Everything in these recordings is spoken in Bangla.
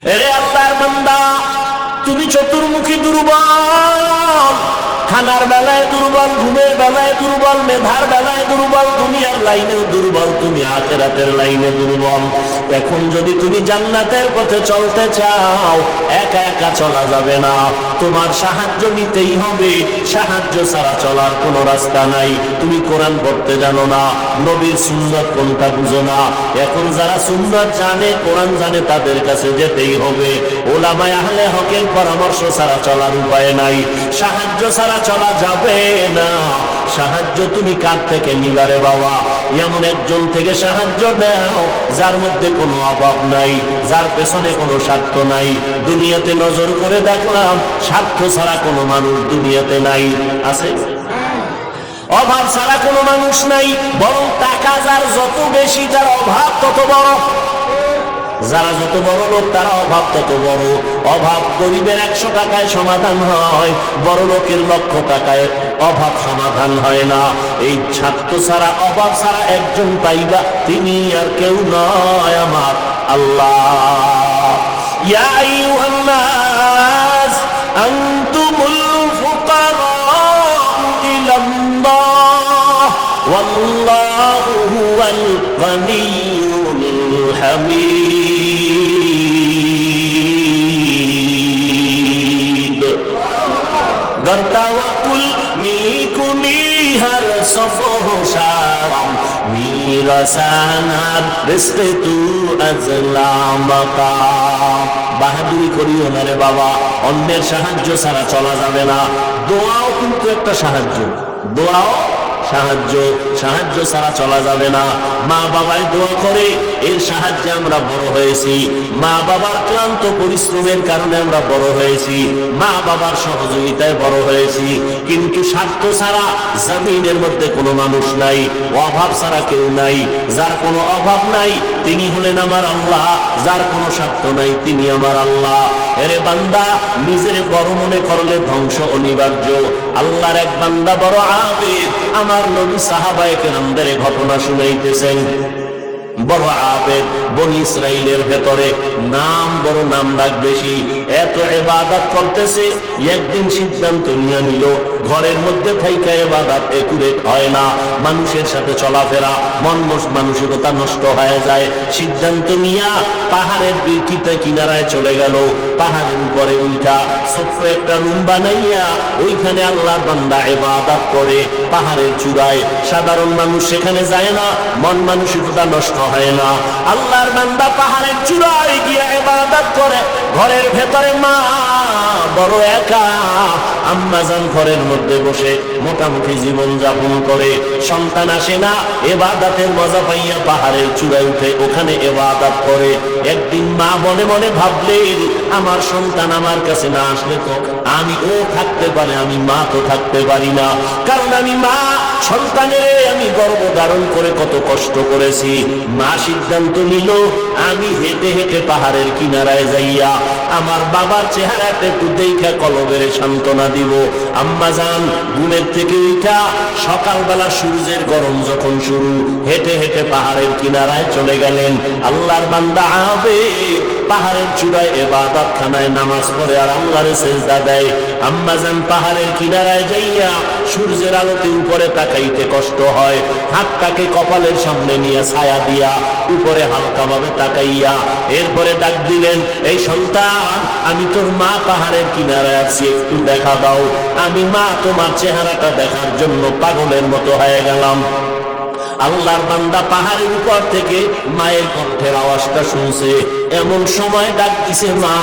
এরে আল্লাহর বান্দা, তুমি চতুর্মুখী দুর্বল, খানার বেলায় দুর্বল, ঘুমের বেলায় দুর্বল, মেধার বেলায় দুর্বল, দুনিয়ার লাইনেও দুর্বল, তুমি আখিরাতের লাইনে দুর্বল। এখন যদি তুমি জান্নাতের পথে চলতে চাও, একা একা চলা যাবে না, তোমার সাহায্য নিতেই হবে। সাহায্য ছাড়া চলার কোনো রাস্তা নাই। তুমি কোরআন পড়তে জানো না, নবীর সুন্নাত কোনটা বুঝো না। এখন যারা সুন্নাত জানে, কোরআন জানে, তাদের কাছে যেতেই হবে। ওলামায়ে আহলে হকের পরামর্শ ছাড়া চলার উপায় নাই। সাহায্য ছাড়া চলা যাবে না। সাহায্য তুমি কার থেকে নিবারে বাবা? এমন একজন থেকে সাহায্য নাও যার মধ্যে কোনো অভাব নাই, যার পেছনে কোনো স্বার্থ নাই। দুনিয়াতে নজর করে দেখলাম স্বার্থ ছাড়া কোনো মানুষ দুনিয়াতে নাই। আছে? অভাব ছাড়া কোনো মানুষ নাই। বরং টাকা যার যত বেশি, তার অভাব তত বড়। যারা যত বড় লোক, তারা অভাব তত বড়। অভাব গরিবের 100 টাকায় সমাধান হয়, বড় লোকের 1,00,000 টাকায় অভাব সমাধান হয় না। এই স্বার্থ ছাড়া, অভাব ছাড়া একজন পাইবা, তিনি আর কেউ নয়, আমার আল্লাহ। ইয়া আইয়ুহান নাস আনতুমুল ফুকারাউ ইলাল্লাহ ওয়াল্লাহু হুয়াল গনিয়্যুল হামিদ। গর্তাওয়াকুল মিকুনি হর সফহ শারাম মিরাসানার রিজকে তু আজলামাকা। বাহাদুরি করিও না রে বাবা, অন্যের সাহায্য ছাড়া চলা যাবে না। দোয়াও কিন্তু একটা সাহায্য, দোয়াও সাহায্য। সাহায্য ছাড়া চলা যাবে না। মা বাবাই দোয়া করে, এর সাহায্যে আমরা বড় হয়েছি। মা বাবার ক্লান্ত পরিশ্রমের কারণে আমরা বড় হয়েছি, মা বাবার সহযোগিতায় বড় হয়েছি। কিন্তু স্বার্থ ছাড়া জমিনের মধ্যে কোনো মানুষ নাই, অভাব ছাড়া কেউ নাই। যার কোনো অভাব নাই তিনি হলেন আমার আল্লাহ, যার কোনো স্বার্থ নাই তিনি আমার আল্লাহ। এরে বান্দা, নিজের বড় মনে করলে ধ্বংস অনিবার্য। আল্লাহর এক বান্দা বড় আবেদ, আমার নবী সাহাবায়ে কেরামদের ঘটনা শুনাইতেছেন। বড় আবেদ, বনি ইসরাইলের ভেতরে নাম বড়, নাম ডাক বেশি, এত ইবাদত করতেছে। একদিন সিদ্ধান্ত নিয়ে নিল, ঘরের মধ্যে থাইকা ইবাদত একুরেট হয় না, মানুষের সাথে চলাফেরা, মানসিকতা নষ্ট হয়ে যায়। সিদ্ধান্ত নিয়া পাহাড়ের কিনারায় চলে গেল। পাহাড়ের উপরে উঠা ছোট্ট একটা রুম বানাইয়া ওইখানে আল্লাহর বান্দা ইবাদত করে। পাহাড়ের চূড়ায় সাধারণ মানুষ সেখানে যায় না, মানসিকতা নষ্ট হয় না। আল্লাহর বান্দা পাহাড়ের চূড়ায় গিয়ে ইবাদত করে। ঘরের ভেতরে মা বড় একা, আম্মাজান ঘরের মধ্যে বসে মোটামুটি জীবন যাপন করে। সন্তান আসে না, ইবাদতের মজা পাইয়া পাহাড়ের চূড়ায় উঠে ওখানে ইবাদত করে। একদিন মা মনে মনে ভাবলেন, আমার সন্তান আমার কাছে না আসলে তো আমি ও থাকতে পারে, আমি মা তো থাকতে পারি না। কারণ আমি মা, সন্তানের আমি গর্ভ ধারণ করে কত কষ্ট করেছি। মা সিদ্ধান্ত নিল, আমি হেঁটে হেঁটে পাহাড়ের কিনারায় যাইয়া আমার বাবার চেহারাটা একটু দেখা কলবের সান্ত্বনা দিব। আম্মাজান ঘুমের থেকে উঠা সকালবেলা সূর্যের গরম যখন শুরু, হেঁটে হেঁটে পাহাড়ের কিনারায় চলে গেলেন। আল্লাহর বান্দা আবেদ পাহাড়ের চূড়ায় ইবাদত খানায় নামাজ পড়ে আর আল্লাহরে সিজদা দেয়। আম্মাজান পাহাড়ের কিনারায় যাইয়া সূর্যের আলোতে উপরে তাকাইতে কষ্ট হয়, হাতটাকে কপালের সামনে নিয়ে ছায়া দিয়া উপরে হালকাভাবে তাকাইয়া এরপরে ডাক দিলেন, এই সন্তান, আমি তোর মা পাহাড়ের কিনারায় আছি, একটু দেখা দাও। আমি মা তোমার চেহারাটা দেখার জন্য পাগলের মতো হয়ে গেলাম। আল্লাহর বান্দা পাহাড়ের উপর থেকে মায়ের কণ্ঠের আওয়াজটা শুনছে। এমন সময় ডাক দিছে মা,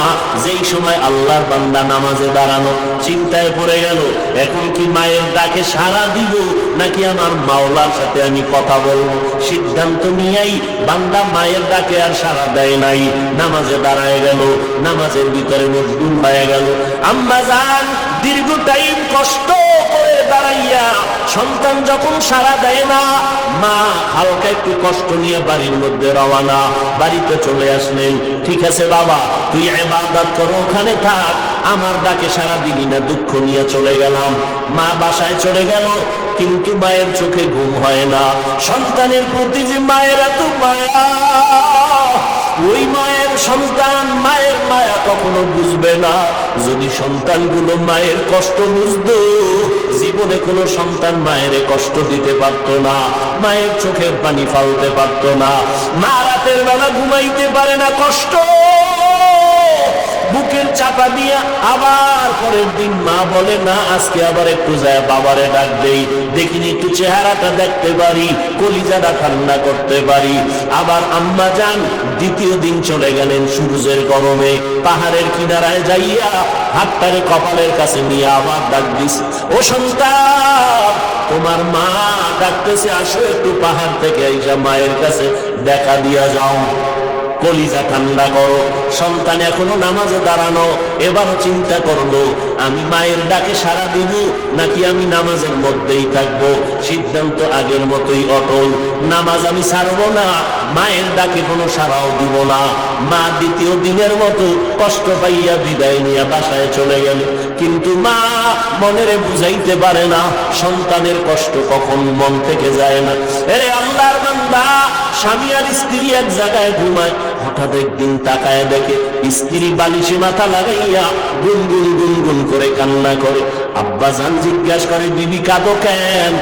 যেই সময় আল্লাহর বান্দা নামাজে দাঁড়ানো। চিন্তায় পড়ে গেল, এখন কি মায়ের ডাকে সাড়া দিব নাকি আমার মাওলার সাথে আমি কথা বলবো? সিদ্ধান্ত নিয়েই বান্দা মায়ের ডাকে আর সাড়া দেয় নাই, নামাজে দাঁড়ায় গেল, নামাজের ভিতরে মশগুল হয়ে গেল। আম্মাজান দীর্ঘ টাইম কষ্ট করে দাঁড়াইয়া সন্তান যখন সাড়া দেয় না, মা হালকা একটু কষ্ট নিয়ে বাড়ির মধ্যে রওনা। বাড়িতে চলে আসলেন। ঠিক আছে বাবা, তুই ইবাদত কর, ওখানে থাক, আমার ডাকে সাড়া দিলি না, দুঃখ নিয়ে চলে গেলাম। মা বাসায় চলে গেল, কিন্তু মায়ের চোখে ঘুম হয় না। সন্তানের প্রতি যে মায়ের এত মায়া, ওই মায়ের সন্তান, মায়ের মা কখনো বুঝবে না। যদি সন্তানগুলো মায়ের কষ্ট বুঝতো, জীবনে কোনো সন্তান মায়ের কষ্ট দিতে পারতো না, মায়ের চোখের পানি ফালতে পারতো না। মা রাতের বেলা ঘুমাইতে পারে না, কষ্ট বুকের চাপা দিয়া, আবার পরের দিন মা বলে না আজকে আবার একটু যায় বাবারে ডাক দেই, দেখিনি একটু চেহারাটা দেখতে পারি, কলিজাটা ঠান্ডা করতে পারি। আবার আম্মা যান দ্বিতীয় দিন চলে গেলেন সূর্যের গরমে, পাহাড়ের কিনারায় যাইয়া হাতটারে কপালের কাছে নিয়ে আবার ডাক দিস, ও সন্তান তোমার মা ডাকতেছে, আসো একটু পাহাড় থেকে আইসা মায়ের কাছে দেখা দিয়া যাও, কলিজা ঠান্ডা করো। সন্তান এখনো নামাজে দাঁড়ানো, এবারও চিন্তা করলো আমি মায়ের ডাকে সাড়া দিব নাকি আমি নামাজের মধ্যেই থাকবো। সিদ্ধান্ত আগের মতোই অটল, নামাজ আমি ছাড়বো না, মায়ের ডাকে কোনো সাড়াও দিব না। মা দ্বিতীয় দিনের মতো কষ্ট পাইয়া বিদায় নিয়ে বাসায় চলে গেল, কিন্তু মা মনেরে বুঝাইতে পারে না সন্তানের কষ্ট কখন মন থেকে যায় না। এরে আল্লাহর বান্দা, স্বামী আর স্ত্রী এক জায়গায় ঘুমায়, হঠাৎ একদিন তাকায় দেখে স্ত্রী বালিশে মাথা লাগাইয়া গুনগুন গুনগুন করে কান্না করে। আব্বা জান জিজ্ঞাসা করে, বিবি কাঁদো কেন?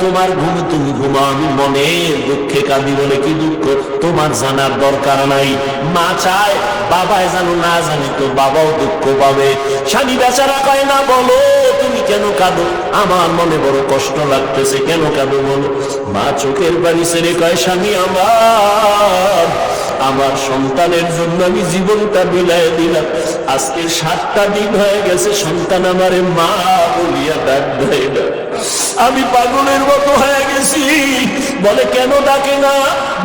তোমার ঘুমে তুমি ঘুমাও, আমি মনে দুঃখে কাঁদি। বলে কি দুঃখ? তোমার জানার দরকার নাই। মা চায় বাবায় জানো, না জানি তো বাবাও দুঃখ পাবে। স্বামী বেচারা কয় না, বলো তুমি কেন কাঁদো? আমার মনে বড় কষ্ট লাগতেছে, কেন কাঁদো বলো। মা চোখের বাড়ি ছেড়ে কয়, স্বামী আমার সন্তানের জন্য আমি জীবনটা বিলায় দিলাম, আজকে 7টা দিন হয়ে গেছে সন্তান আমারে মা বলিয়া ডাক দেয় না, আমি পাগলের মতো হয়ে গেছি। বলে কেন ডাকে না?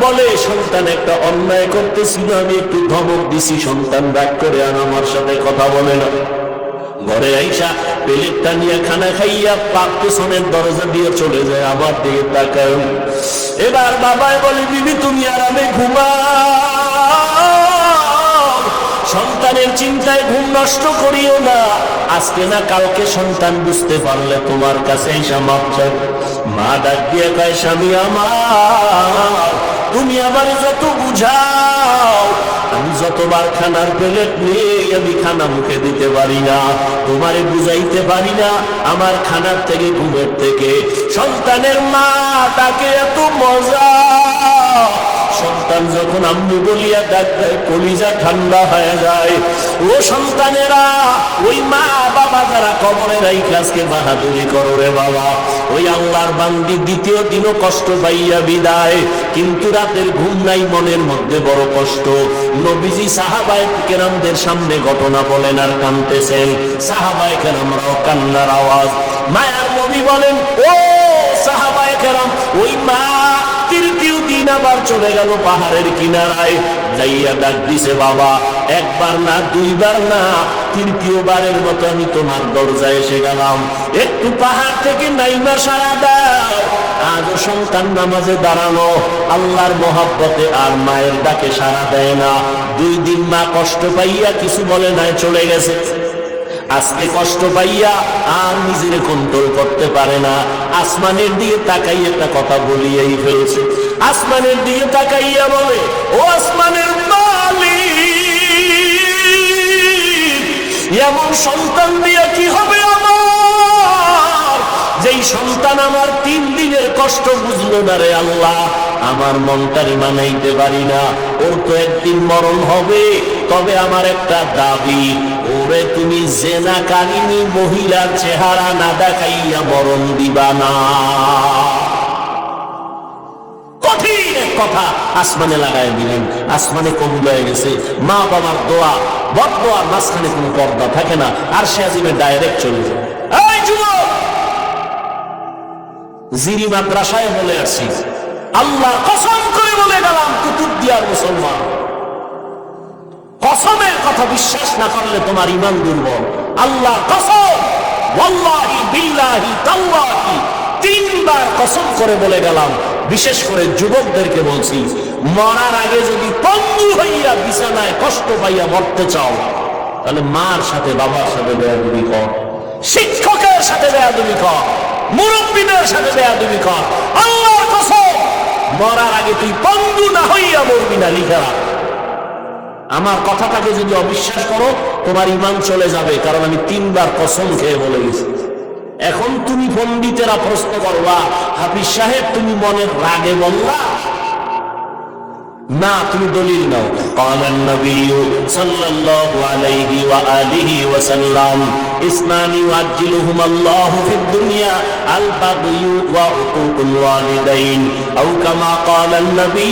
বলে সন্তান একটা অন্যায় করতেছিল, আমি একটু ধমক দিছি, সন্তান রাগ করে আর আমার সাথে কথা বলে না। ঘরে আইসা প্লেটটা নিয়ে খানা খাইয়া পাক পেছনের দরজা দিয়ে চলে যায়, আবার দিকে তাকায়। এবার বাবাই বলে, বিবি তুমি আরামে ঘুমাও, সন্তানের চিন্তায় ঘুম নষ্ট করিও না, আজকে না কালকে সন্তান বুঝতে পারলে তোমার কাছে আইসা মাপ চাইবে। মা ডাক দিয়ে কয়, স্বামী আমার তুমি আমার যত বুঝাও, আমি যতবার খানার প্লেট নিয়ে আমি খানা মুখে দিতে পারি না, তোমারে বুঝাইতে পারি না আমার খানার থেকে ঘুমের থেকে সন্তানের মা তাকে এত মজা। সন্তান যখন আম্মু বলিয়া ডাক দেয়, কলিজা ঠান্ডা হয়ে যায়। ও সন্তানেরা, ওই মা বাবা যারা কবরে রাইখে আজকে বাহাদুরি করো রে বাবা, ওই আল্লাহর বান্দি দ্বিতীয় দিনও কষ্ট পাইয়া বিদায়, কিন্তু রাতের ঘুম নাই, মনের মধ্যে বড় কষ্ট। নবীজি সাহাবায়ে কেরামদের সামনে ঘটনা বলেন আর কাঁদতেছেন, সাহাবায়ে কেরামরাও কান্নার আওয়াজ। মায়ার নবী বলেন, ও সাহাবায়ে কেরাম, ওই মা তৃতীয় দিন আবার চলে গেল পাহাড়ের কিনারায়, যাইয়া ডাক দিছে, বাবা একবার না দুইবার না, তৃতীয়বারের মতো আমি তোমার দরজায় এসে গেলাম, একটু পাহাড় থেকে নাইমা সাড়া দাও। আজও সন্তান নামাজে দাঁড়ানো, আল্লাহর মহব্বতে আর মায়ের ডাকে সাড়া দেয় না। 2 দিন মা কষ্ট পাইয়া কিছু বলে নাই, চলে গেছে। আজকে কষ্ট পাইয়া আর নিজের কন্ট্রোল করতে পারে না, আসমানের দিকে তাকাই একটা কথা বলিয়াই ফেলছে। আসমানের দিকে তাকাইয়া বলে, ও আসমানের মালিক, এমন সন্তান দিয়া কি হবে আমার, যেই সন্তান আমার 3 দিনের কষ্ট বুঝলো না রে আল্লাহ, আমার মনটারে মানাইতে পারি না। ওর তো একদিন মরণ হবে, তবে আমার একটা দাবি, ওরে তুমি জেনাকারিনী মহিলার চেহারা না দেখাইয়া মরণ দিবা না। কঠিন এক কথা আসমানে লাগাই দিলেন, আসমানে কবুল হয়ে গেছে। মা বাবার দোয়া, বদদোয়ার মাঝখানে কোনো পর্দা থাকে না, আর সে আজিমে ডাইরেক্ট চলে যায়। এই যুবক, জিরি মাদ্রাসায় বলে আসছি, আল্লাহ কসম করে বলে গেলাম, কুতুবদিয়ার মুসলমান, কসমের কথা বিশ্বাস না করলে তোমার ঈমান দুর্বল। আল্লাহ কসম, ওয়াল্লাহি বিল্লাহি তাল্লাহি, 3 বার কসম করে বলে গেলাম। বিশেষ করে যুবকদেরকে বলছি, মরার আগে যদি পঙ্গু হইয়া বিছানায় কষ্ট পাইয়া মরতে চাও, তাহলে মার সাথে বাবার সাথে বেয়াদবি কর, শিক্ষকের সাথে বেয়াদবি কর, মুরব্বীদের সাথে বেয়াদবি কর। আল্লাহর কসম, মরার আগে তুই পঙ্গু না হইয়া মরবি না, লিখা রাখ। আমার কথাটাকে যদি অবিশ্বাস করো তোমার ঈমান চলে যাবে, কারণ আমি 3 বার কসম খেয়ে বলে গেছি। এখন তুমি পণ্ডিতেরা প্রশ্ন করবা, হাফিজ সাহেব তুমি মনের রাগে বললা না, তুমি দলিল নাও। ক্বালান নবী সাল্লাল্লাহু আলাইহি ওয়া আলিহি ওয়া সাল্লাম ইসনানি ওয়াজ্জিলুহুম আল্লাহু ফিদ দুনিয়া আল বাগয়ু ওয়া উকুকুল ওয়ালিদাইন আও কামা ক্বালান নবী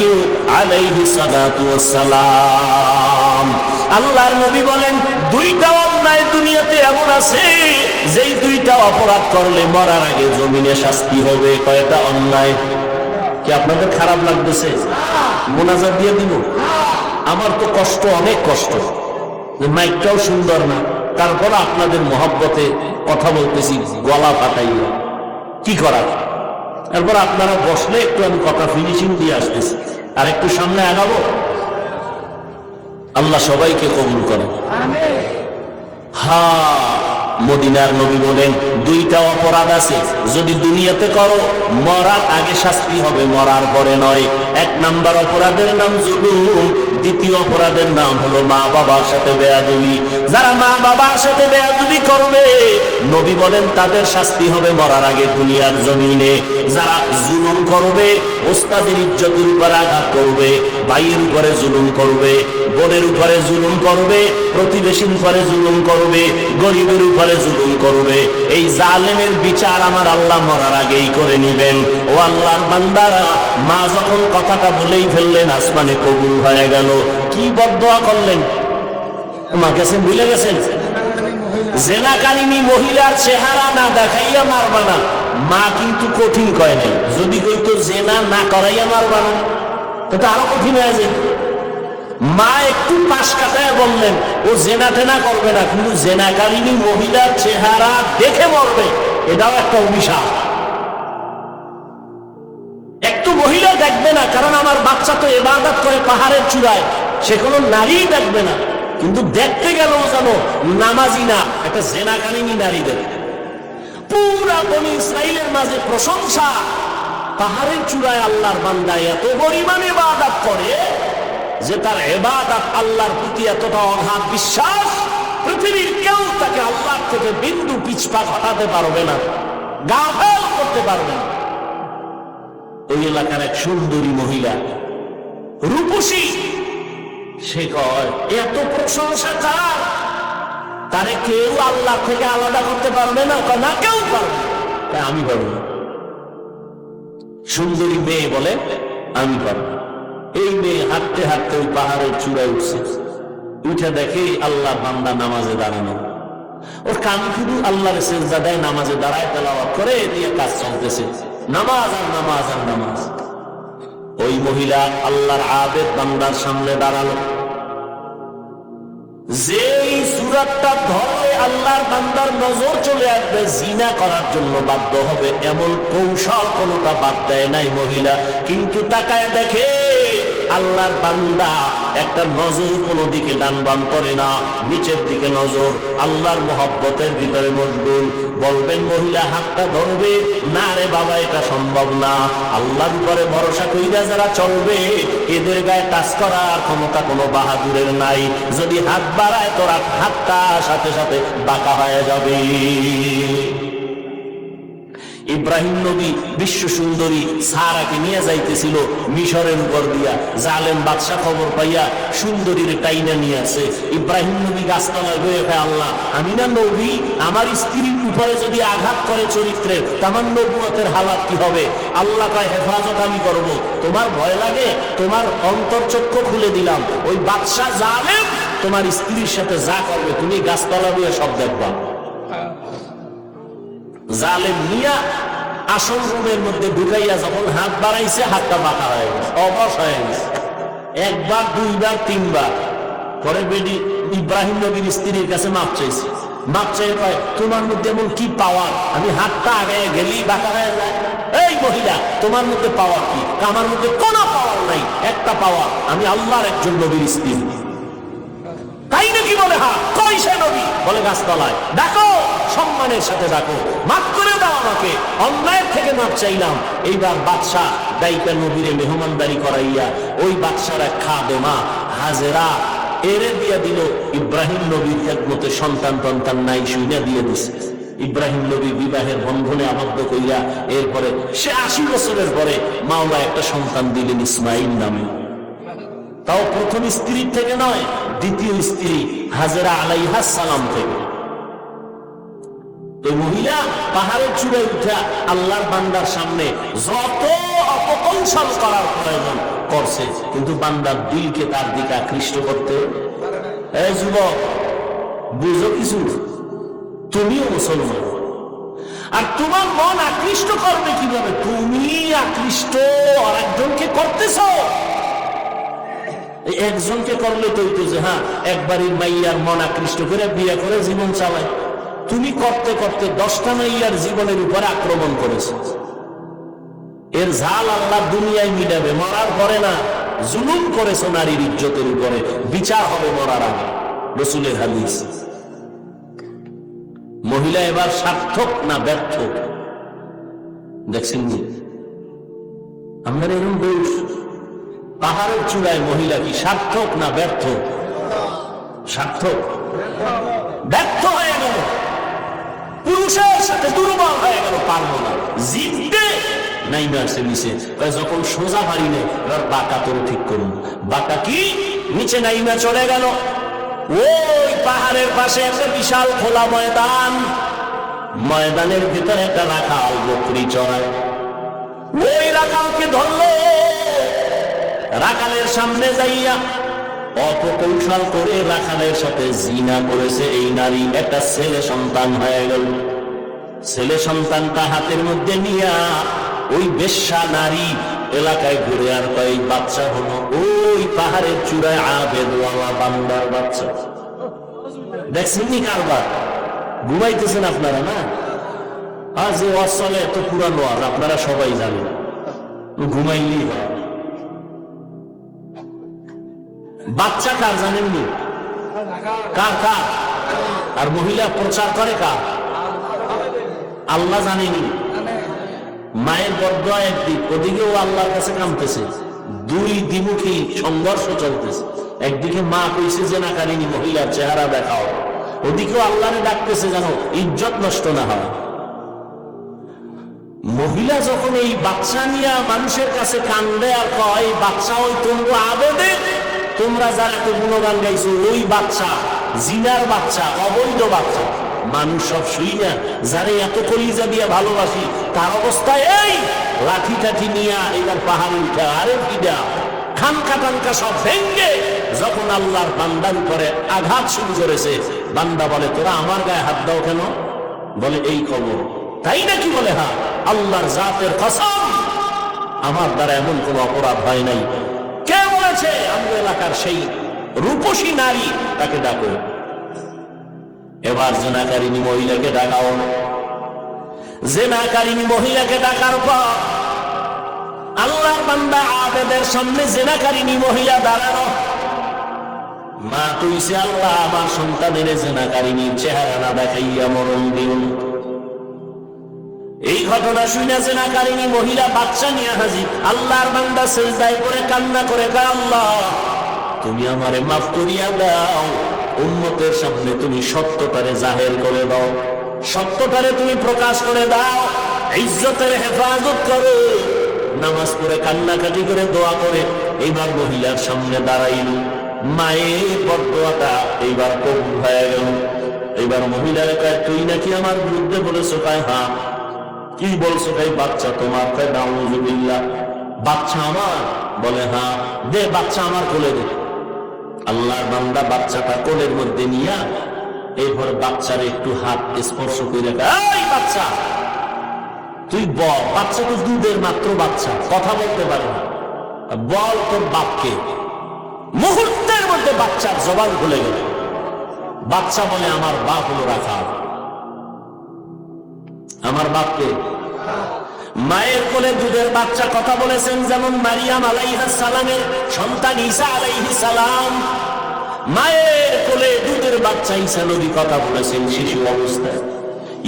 আলাইহি সালাতু ওয়াস সালাম। আল্লাহর নবী বলেন, 2টা অন্যায় দুনিয়াতে এমন আছে যেই 2টা অপরাধ করলে মরার আগে জমিনে শাস্তি হবে। কয়টা অন্যায়? কি আপনাদের খারাপ লাগতেছে? মোনাজাত দিয়ে দিব? আমার তো কষ্ট, অনেক কষ্ট, মাইকটাও সুন্দর না, তারপর আপনাদের মহব্বতে কথা বলতেছি গলা ফাটাইয়া, কি করার। তারপর আপনারা বসলে একটু আমি কথা ফিনিশিং দিয়ে আসতেছি, আর একটু সামনে আগাবো। আল্লাহ সবাইকে কবুল করে। হ্যাঁ, মদিনার নবী বলেন 2টা অপরাধ আছে, যদি দুনিয়াতে করো মরার আগে শাস্তি হবে, মরার পরে নয়। 1 নাম্বার অপরাধের নাম জুলুম, 2য় অপরাধের নাম হলো মা বাবার সাথে বেয়াদবি। যারা মা বাবার সাথে বেয়াদবি করবে নবী বলেন তাদের শাস্তি হবে মরার আগে দুনিয়ার জমিনে। যারা জুলুম করবে, ওস্তাদের ইজ্জতের উপর আঘাত করবে, ভাইয়ের উপরে জুলুম করবে, বোনের উপরে জুলুম করবে, প্রতিবেশীর উপরে জুলুম করবে, গরিবের উপরে জুলুম করবে, এই জালেমের বিচার আমার আল্লাহ মরার আগেই করে নিবেন। ও আল্লাহর বান্দারা, মা যখন কথাটা বলেই ফেললেন আসমানে কবুল হয়ে গেল, কি বদদোয়া করলেন? মা গেছেন, ভুলে গেছেন? জেনাকারিনী মহিলার চেহারা না দেখাইয়া মারবা না, মা কিন্তু কঠিন কয় নাই। যদি কইতো জেনা না করাইয়া মারবা না, এটা আরো কঠিন হয়ে যায়। মা একটু পাশ কাটায় বললেন ও জেনা টেনা করবে না, কিন্তু জেনাকারিনী মহিলার চেহারা দেখে মরবে, এটাও একটা অভিশাপ। একটু মহিলা দেখবে না, কারণ আমার বাচ্চা তো ইবাদত করে পাহাড়ের চূড়ায়, সে কোনো নারী দেখবে না, কিন্তু দেখতে গেল যেন নামাজি না, একটা জেনাকারিনী নারী দেখবে। পুরা বনি ইসরাইলের মাঝে প্রশংসা, পাহাড়ের চূড়ায় আল্লাহর বান্দা এত পরিমাণে ইবাদত করে যে তার ইবাদত আল্লাহর প্রতি এতটা অগাধ বিশ্বাস, পৃথিবীর কেউ তাকে আল্লাহ থেকে বিন্দু পিছপা ঘটাতে পারবে না, গাফেল করতে পারবে না। ওই এলাকার এক সুন্দরী মহিলা, রূপসী, সে কয় এত প্রশংসা তার, তারে কেউ আল্লাহ থেকে আলাদা করতে পারবে না। না, কেউ পারবে না। আমি পারবো না। সুন্দরী মেয়ে বলে আমি পারবো। এই মেয়ে হাঁটতে হাঁটতে ওই পাহাড়ের চূড়ায় উঠছে, উঠে দেখে আল্লাহ বান্দা নামাজে দাঁড়ানো, ওর কান শুধু আল্লাহর সেজদা দেয়, নামাজে দাঁড়ায়, তেলাওয়াত করে, এদিকে কাজ চলতেছে, নামাজ আর নামাজ আর নামাজ। ওই মহিলা আল্লাহর আবেদ বান্দার সামনে দাঁড়ালো, যেই সূরাতটা ধরলে আল্লাহর বান্দার নজর চলে আসবে, জিনা করার জন্য বাধ্য হবে, এমন কৌশল কোনটা বাদ দেয় নাই মহিলা। কিন্তু তাকায় দেখে আল্লাহর বান্দা একটা নজর কোনো দিকে ডান বাম করে না, নিচের দিকে নজর, আল্লাহর মহব্বতের ভিতরে মশগুল। বলবেন মহিলা হাতটা ধরবে না, রে বাবা এটা সম্ভব না। আল্লাহর উপরে ভরসা কইরা যারা চলবে এদের গায়ে টাচ করার ক্ষমতা কোনো বাহাদুরের নাই। যদি হাত বাড়ায় তোরা হাতটা সাথে সাথে বাঁকা হয়ে যাবে। ইব্রাহিম নবী বিশ্ব সুন্দরী সারাকে নিয়ে যাইতেছিল মিশরের উপর দিয়া, জালেম বাদশা খবর পাইয়া সুন্দরীর টাইনা নিয়ে আসে। ইব্রাহিম নবী গাছতলায় বয়ে খায়, আল্লাহ আমি না নবী, আমার স্ত্রীর উপরে যদি আঘাত করে চরিত্রের, তামার নবুয়তের হালাত কি হবে? আল্লাহ কয় হেফাজত আমি করব, তোমার ভয় লাগে? তোমার অন্তর্চক্ষু খুলে দিলাম, ওই বাদশা জালেম তোমার স্ত্রীর সাথে যা করবে তুমি গাছতলা বয়ে সব দেখবা। জালেম নিয়া আসল রুমের মধ্যে ঢুকাইয়া যখন হাত বাড়াইছে, হাতটা বাঁকা হয়ে গেছে, অবশ হয়ে গেছে। 1 বার 2 বার 3 বার পরে বেডি ইব্রাহিম নবীর স্ত্রীর কাছে মাপ চাইছে। মাপ চাই পায়, তোমার মধ্যে এমন কি পাওয়ার, আমি হাতটা আগে গেলেই বাঁকা হয়ে যায়? এই মহিলা, তোমার মধ্যে পাওয়ার কি? আমার মধ্যে কোনো পাওয়ার নাই, একটা পাওয়ার, আমি আল্লাহর একজন নবীর স্ত্রী। তাই নাকি? বলে হ্যাঁ। কই সে নবী? বলে গাছতলায়। ডাকো, সম্মানের সাথে ডাকো, মাফ করে দাও আমাকে, অন্যায়ের থেকে মাপ চাইলাম। এইবার বাদশা দায়িকা নবীরে মেহমানদারি করাইয়া ওই বাদশার এক খাদেমা হাজেরা এরে দিয়া দিল ইব্রাহিম নবীর খেদমতে, সন্তান টন্তান নাই, শুইনা দিয়ে দিছে। ইব্রাহিম নবী বিবাহের বন্ধনে আবদ্ধ কইরা এরপরে সে 80 বছরের পরে মাওলা একটা সন্তান দিলেন ইসমাইল নামে। তাও প্রথম স্ত্রীর থেকে নয়, দ্বিতীয় স্ত্রী হাজেরা আলাইহাস সালাম থেকে। এই মহিলা পাহাড়ের চূড়ায় উঠা আল্লাহর বান্দার সামনে যত অপকৌশল করার প্রয়োজন করছে, কিন্তু বান্দার দিলকে তার দিকে আকৃষ্ট করতে। এই যুবক, বুঝো কিছু, তুমিও মুসলমান, আর তোমার মন আকৃষ্ট করবে কিভাবে? তুমি আকৃষ্ট আর একজনকে করতেছ। একজনকে করলে তো হইতো যে হ্যাঁ একবারই মাইয়ার মন আকৃষ্ট করে বিয়ে করে জীবন চালায়। তুমি করতে করতে 10টা মাইয়ার জীবনের উপরে আক্রমণ করেছ। এর ঝাল আল্লাহ দুনিয়ায় মিলাবে, মরার পরে না। জুলুম করেছ নারীর ইজ্জতের উপরে, বিচার হবে মরার আগে, রাসূলের হাদিস। মহিলা এবার সার্থক না ব্যর্থ? দেখছেন নি আমরা এরকম দোষ? পাহাড়ের চূড়ায় মহিলা কি সার্থক না ব্যর্থ? সার্থক। ব্যর্থ হয়ে গেল, পুরুষের সাথে দুর্বল হয়ে গেল, পারবো না, জিতবে নাই মারছে নিচে। যখন সোজা পারি না, এবার বাঁকা তোর ঠিক করুন। বাঁকা কি নিচে নাইমা চলে গেল। ওই পাহাড়ের পাশে একটা বিশাল খোলা ময়দান, ময়দানের ভিতরে একটা রাখাল বকরি চড়ায়। ওই রাখালকে ধরলো, রাখালের সামনে যাইয়া অপকৌশল করে রাখালের সাথে জিনা করেছে এই নারী। একটা ছেলে সন্তান হয়ে গেল। ছেলে সন্তানটা হাতের মধ্যে নিয়া ওই বেশ্যা নারী এলাকায় ঘুরে আর কয়েক বাচ্চা হলো ওই পাহাড়ের চূড়ায় আবেদওয়ালা বান্দার বাচ্চা। দেখছেন নি কারবার? ঘুমাইতেছেন আপনারা না? আর যে ওয়াজ চলে এত পুরানো ওয়াজ, আপনারা সবাই জানেন, ঘুমাইলেই হয়। বাচ্চা কার জানেননি? কার কার? আর মহিলা প্রচার করে কার? আল্লাহ জানেনি। মায়ের বদদোয়া একদিক, ওদিকেও আল্লাহর কাছে কামতেছে। দুই দ্বিমুখী সংঘর্ষ চলতেছে। একদিকে মা কইছে যে না কারিনী মহিলার চেহারা দেখাও, ওদিকেও আল্লাহরে ডাকতেছে যেন ইজ্জত নষ্ট না হয়। মহিলা যখন এই বাচ্চা নিয়ে মানুষের কাছে কান্দে আর কয় বাচ্চা ওই তোমরা আবেদে, তোমরা যারা তো গুণগান গাইছো, ওই বাচ্চা জিনার বাচ্চা, অবৈধ বাচ্চা। মানুষ সব শুই না, যারে এত কলিজা দিয়ে ভালোবাসি তার অবস্থায় এই লাঠি টাঠি নিয়ে এবার পাহাড়ে উঠা, আরে ফিডা খানকা টানকা সব ভেঙ্গে যখন আল্লাহর বান্দার উপরে আঘাত শুরু করেছে, বান্দা বলে তোরা আমার গায়ে হাত দাও কেন? বলে এই খবর। তাই নাকি? বলে হ্যাঁ, আল্লাহর জাতের কসম, আমার দ্বারা এমন কোন অপরাধ হয় নাই। কে বলেছে? আমাদের এলাকার সেই রূপসী নারী, তাকে ডাকো। এবার জেনাকারিনী মহিলাকে ডাকাও। জেনাকারিনী মহিলাকে ডাকার পর আল্লাহর বান্দা আবেদের সামনে জেনাকারিনী মহিলা দাঁড়ানো। মা কইছে আল্লাহ আমার সন্তানের জেনাকারিনীর চেহারা না দেখাইয়া মরণ দিন। এই ঘটনা শুনে জেনাকারিনী মহিলা বাচ্চা নিয়ে হাজির। আল্লাহর বান্দা সিজদায় পড়ে কান্না করে কয় আল্লাহ তুমি আমারে মাফ করিয়া দাও, উম্মতের সামনে তুমি সত্যটারে জাহের করে দাও, সত্যটারে তুমি প্রকাশ করে দাও, ইজ্জতের হেফাজত করো। নামাজ পড়ে কান্নাকাটি করে দোয়া করে এইবার মহিলার সামনে দাঁড়াইল। মায়ের বদদোয়াটা এইবার কবুল হয়ে গেল। এইবার মহিলার কয় তুই নাকি আমার বিরুদ্ধে বলেছো? কয় হ্যাঁ। কি বলছো? কয় বাচ্চা তোমার। কয় নাউযুবিল্লাহ, বাচ্চা আমার? বলে হ্যাঁ। দে বাচ্চা আমার কোলে দে। আল্লাহর বান্দা বাচ্চাটা কোলের মধ্যে নিয়া এরপর বাচ্চার একটু হাত স্পর্শ করে এই বাচ্চা তুই বল। বাচ্চা তো দুধের মাত্র বাচ্চা, কথা বলতে পারে না। বল তোর বাপকে। মুহূর্তের মধ্যে বাচ্চার জবান খুলে গেল। বাচ্চা বলে আমার বাপ হলো রাখাল। আমার বাপকে? মায়ের কোলে দুধের বাচ্চা কথা বলেছেন যেমন মারিয়াম আলাইহিস সালামের সন্তান ঈসা আলাইহিস সালাম। মায়ের কোলে দুধের বাচ্চা ঈসা নবী কথা বলেছেন শিশু অবস্থায়।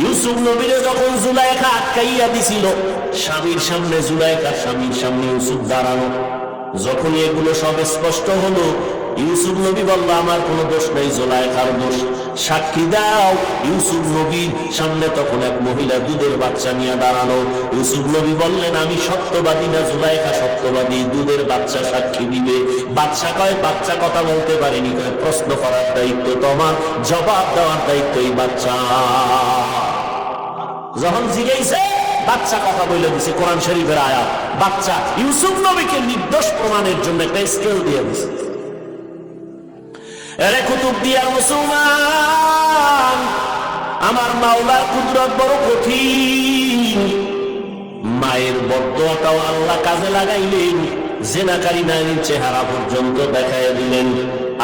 ইউসুফ নবীরে যখন জুলাইখা আটকাইয়া দিছিল, স্বামীর সামনে জুলাইখা, স্বামীর সামনে ইউসুফ দাঁড়ানো। যখন এগুলো সব স্পষ্ট হলো, ইউসুফ নবী বলল আমার কোনো দোষ নেই, জুলাইখার দোষ, সাক্ষী দাও। ইউসুফ নবীর সামনে তখন এক মহিলা দুধের বাচ্চা নিয়ে দাঁড়ানো। ইউসুফ নবী বললেন আমি সত্যবাদী না জুলাইখা সত্যবাদী, দুধের বাচ্চা সাক্ষী দিবে। বাচ্চা কয় বাচ্চা কথা বলতে পারিনি, কয় প্রশ্ন করার দায়িত্ব তোমার, জবাব দেওয়ার দায়িত্ব এই বাচ্চা। যখন জিজ্ঞেসে বাচ্চা কথা বলে দিছে, কোরআন শরীফের আয়াত, বাচ্চা ইউসুফ নবীকে নির্দোষ প্রমাণের জন্য একটা স্কেল দিয়ে দিছে। এরে কুতুবদিয়ার মুসলমান, আমার মাওলার কুদরত বড় কঠিন। মায়ের বদদোয়াটাও আল্লাহ কাজে লাগাইলেন, জেনাকারী নারীর চেহারা পর্যন্ত দেখাইয়া দিলেন।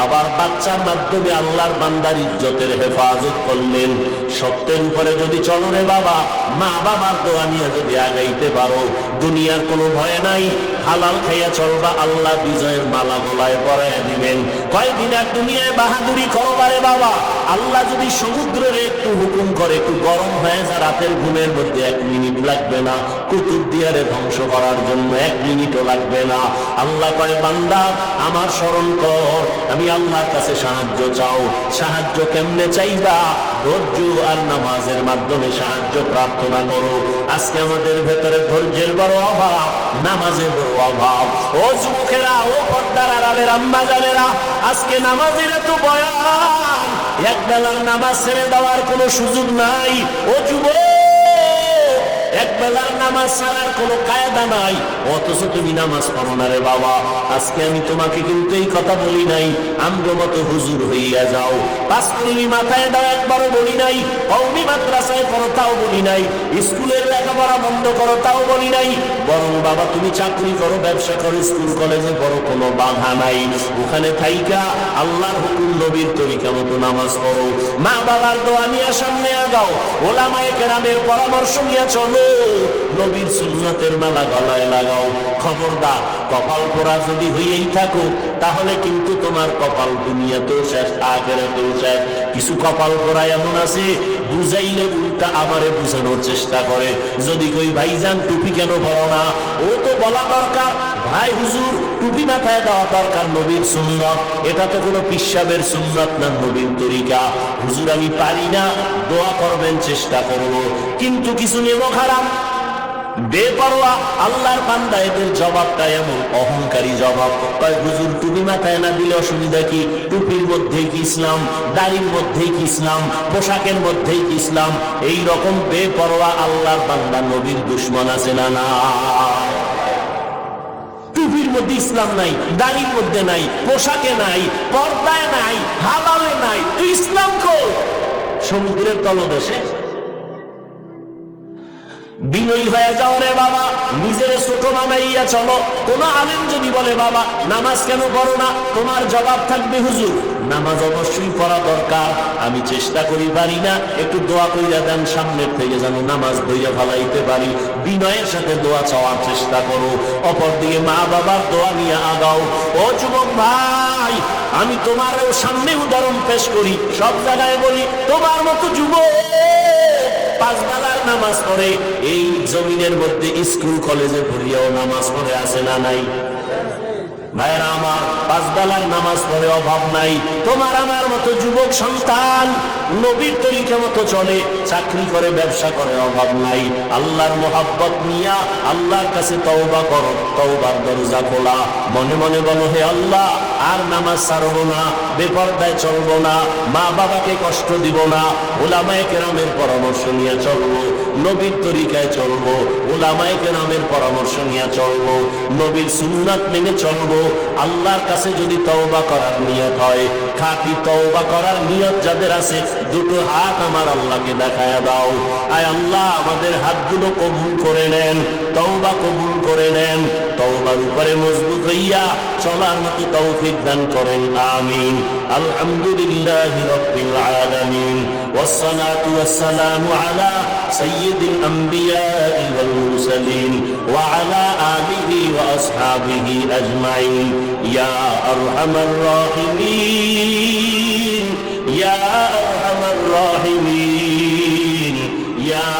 আবার বাচ্চার মাধ্যমে আল্লাহর বান্দার ইজ্জতের হেফাজত করলেন। সত্যের উপরে যদি চলো রে বাবা, মা বাবার দোয়া নিয়ে যদি আগাইতে পারো, দুনিয়ার কোনো ভয় নাই, হালাল খাইয়া চলবা, আল্লাহ বিজয়ের মালা গলায় পরাইয়া দিবেন। কয়দিন আর দুনিয়ায় বাহাদুরি করবা রে বাবা, আল্লাহ যদি সমুদ্রের একটু হুকুম করে একটু গরম হয়ে যা, রাতের ঘুমের মধ্যে 1 মিনিট লাগবে না, কুতুবদিয়ারে ধ্বংস করার জন্য 1 মিনিটও লাগবে না। আল্লাহ কয় বান্দা আমার স্মরণ কর, আমি আল্লাহর কাছে সাহায্য চাও। সাহায্য কেমনে চাইবা? ধৈর্য আর নামাজের মাধ্যমে সাহায্য প্রার্থনা করো। আজকে আমাদের ভেতরে ধৈর্যের বড় অভাব, নামাজের বড় অভাব। ও যুবকেরা, ও পর্দার আড়ালের আম্মা জানেরা, আজকে নামাজের এত বয়ান, এক বেলার নামাজ ছেড়ে দেওয়ার কোনো সুযোগ নাই। ও যুবক, এক বেলার নামাজ ছাড়ার কোনো কায়দা নাই, অথচ তুমি নামাজ পড়ো না রে বাবা। আজকে আমি তোমাকে কিন্তু এই কথা বলি নাই আমগো মতো হুজুর হইয়া যাও, পাঁচ তুমি মাথায় দাও একবারও বলি নাই, কওমি মাদ্রাসায় পড়ো তাও বলি নাই, স্কুলের লেখাপড়া বন্ধ করো তাও বলি নাই। বরং বাবা তুমি চাকরি করো, ব্যবসা করো, স্কুল কলেজে পড়ো, কোনো বাধা নাই। ওখানে থাইকা আল্লাহর হুকুম নবীর তরিকা মতো নামাজ পড়ো, মা বাবার দোয়া নিয়ে সামনে আগাও, ওলামায়ে কেরামের পরামর্শ নিয়ে চলো, নবীর সুন্নাতের মালা গলায় লাগাও। খবরদার, কপাল পোড়া যদি হইয়াই থাকো, তাহলে কিন্তু তোমার কপাল দুনিয়াতেও শেষ, আখিরাতেও শেষ। কিছু কপাল পোড়া এমন আছে, বুঝাইলে উল্টা আমারে বুঝানোর চেষ্টা করে। যদি কই ভাইজান টুপি কেন পরো না, ও তো বলা দরকার ভাই হুজুর টুপি মাথায় দেওয়া দরকার, নবীর সুন্নাত, এটা তো কোনো পিশাবের সুন্নাত না, নবীর তরিকা। হুজুর আমি পারি না, দোয়া করবেন, চেষ্টা করব। কিন্তু কিছু নেব খারাপ, বেপরোয়া আল্লাহর বান্দা, এদের জবাবটা এমন অহংকারী জবাব। তাই হুজুর টুপি মাথায় না দিলে অসুবিধা কি? টুপির মধ্যেই কি ইসলাম? দাড়ির মধ্যেই কি ইসলাম? পোশাকের মধ্যেই কি ইসলাম? এই রকম বেপরোয়া আল্লাহর বান্দা নবীর দুশমন আছে না? না, টুপির মধ্যে ইসলাম নাই, দাড়ির মধ্যে নাই, পোশাকে নাই, পর্দায় নাই, হালালে নাই, তুই ইসলাম কই? সমুদ্রের তলদেশে। বিনয়ী হয়ে যাও রে বাবা, নিজের ছোট বানাইয়া চলো। কোন আলেম যদি বলে বাবা নামাজ কেন পড়ো না, তোমার জবাব থাকবে হুজুর নামাজ অবশ্যই পড়া দরকার, আমি চেষ্টা করি পারি না, একটু দোয়া কইরা দেন সামনের থেকে যেন নামাজ বইয়া ফেলাইতে পারি। বিনয়ের সাথে দোয়া চাওয়ার চেষ্টা করো। অপরদিকে মা বাবার দোয়া নিয়ে আগাও। ও যুবক ভাই, আমি তোমার সামনে উদাহরণ পেশ করি, সব জায়গায় বলি, তোমার মতো যুবক 5 বেলার নামাজ পড়ে, এই জমিনের মধ্যে স্কুল কলেজে পড়িয়াও নামাজ পড়ে আছে না নাই? ভাইরা আমার, 5 বেলার নামাজ পড়ে অভাব নাই। তোমার আমার মতো যুবক সন্তান নবীর তরিকা মতো চলে, চাকরি করে, ব্যবসা করে, অভাব নাই। আল্লাহর মোহাব্বত নিয়া আল্লাহর কাছে তওবা করো, তওবার দরজা খোলা। মনে মনে বলো, হে আল্লাহ, আর নামাজ ছাড়বো না, বেপরদায় চলবো না, মা বাবাকে কষ্ট দিব না, উলামায়ে কেরামের পরামর্শ নিয়ে চলবো, নবীর তরিকায় চলবো, উলামায়ে কেরামের পরামর্শ নিয়ে চলবো, নবীর সুন্নাত মেনে চলবো। আল্লাহর কাছে যদি তওবা করার নিয়ত হয়, খাঁটি তওবা করার নিয়ত যাদের আছে, দুটো হাত আমার আল্লাহকে দেখায়া দাও। আয় আল্লাহ, আমাদের হাতগুলো কবুল করে নেন, তওবা কবুল করে নেন, তওবার উপরে মজবুত হইয়া চলার মতো তৌফিক দান করেন, আমিন। আলহামদুলিল্লাহি রাব্বিল আলামিন, ওয়াসসালাতু ওয়াসসালামু আলা সাইয়্যিদিল আমবিয়াই ওয়াল মুরসালিন ওয়া আলা আলিহি ওয়া আসহাবিহি আজমাইন। ইয়া আরহামার রাহিমিন, ইয়া আরহামার রাহিমিন, ইয়া